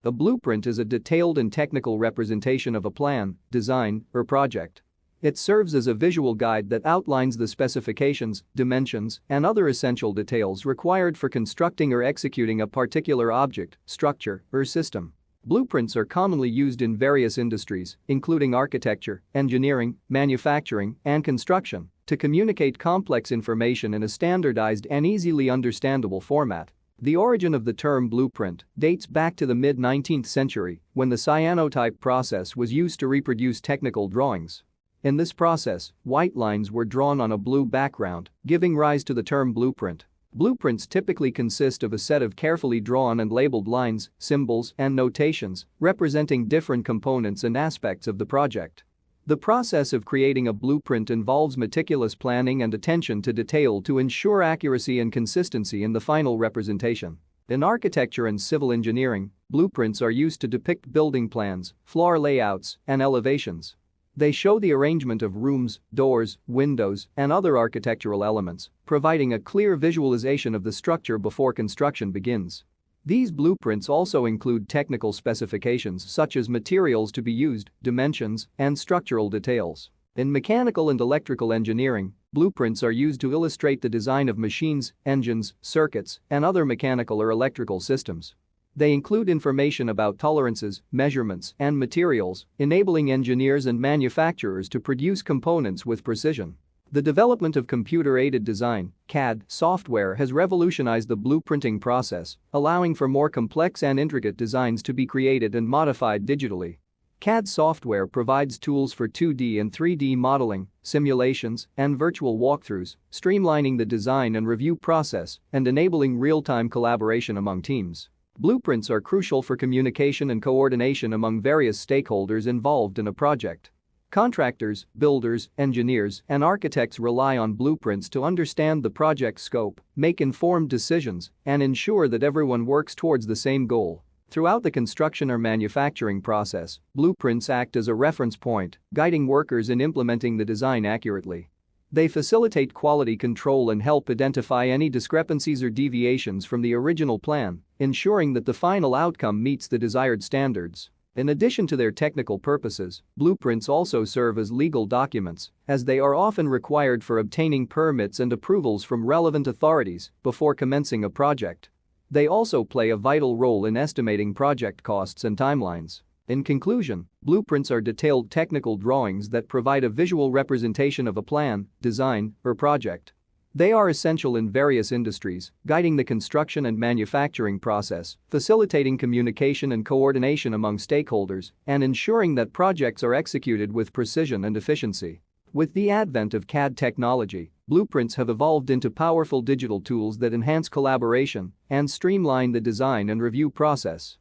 A blueprint is a detailed and technical representation of a plan, design, or project. It serves as a visual guide that outlines the specifications, dimensions, and other essential details required for constructing or executing a particular object, structure, or system. Blueprints are commonly used in various industries, including architecture, engineering, manufacturing, and construction, to communicate complex information in a standardized and easily understandable format. The origin of the term blueprint dates back to the mid-19th century, when the cyanotype process was used to reproduce technical drawings. In this process, white lines were drawn on a blue background, giving rise to the term blueprint. Blueprints typically consist of a set of carefully drawn and labeled lines, symbols, and notations representing different components and aspects of the project. The process of creating a blueprint involves meticulous planning and attention to detail to ensure accuracy and consistency in the final representation. In architecture and civil engineering, blueprints are used to depict building plans, floor layouts, and elevations. They show the arrangement of rooms, doors, windows, and other architectural elements, providing a clear visualization of the structure before construction begins. These blueprints also include technical specifications such as materials to be used, dimensions, and structural details. In mechanical and electrical engineering, blueprints are used to illustrate the design of machines, engines, circuits, and other mechanical or electrical systems. They include information about tolerances, measurements, and materials, enabling engineers and manufacturers to produce components with precision. The development of computer-aided design (CAD) software has revolutionized the blueprinting process, allowing for more complex and intricate designs to be created and modified digitally. CAD software provides tools for 2D and 3D modeling, simulations, and virtual walkthroughs, streamlining the design and review process and enabling real-time collaboration among teams. Blueprints are crucial for communication and coordination among various stakeholders involved in a project. Contractors, builders, engineers, and architects rely on blueprints to understand the project's scope, make informed decisions, and ensure that everyone works towards the same goal. Throughout the construction or manufacturing process, blueprints act as a reference point, guiding workers in implementing the design accurately. They facilitate quality control and help identify any discrepancies or deviations from the original plan, ensuring that the final outcome meets the desired standards. In addition to their technical purposes, blueprints also serve as legal documents, as they are often required for obtaining permits and approvals from relevant authorities before commencing a project. They also play a vital role in estimating project costs and timelines. In conclusion, blueprints are detailed technical drawings that provide a visual representation of a plan, design, or project. They are essential in various industries, guiding the construction and manufacturing process, facilitating communication and coordination among stakeholders, and ensuring that projects are executed with precision and efficiency. With the advent of CAD technology, blueprints have evolved into powerful digital tools that enhance collaboration and streamline the design and review process.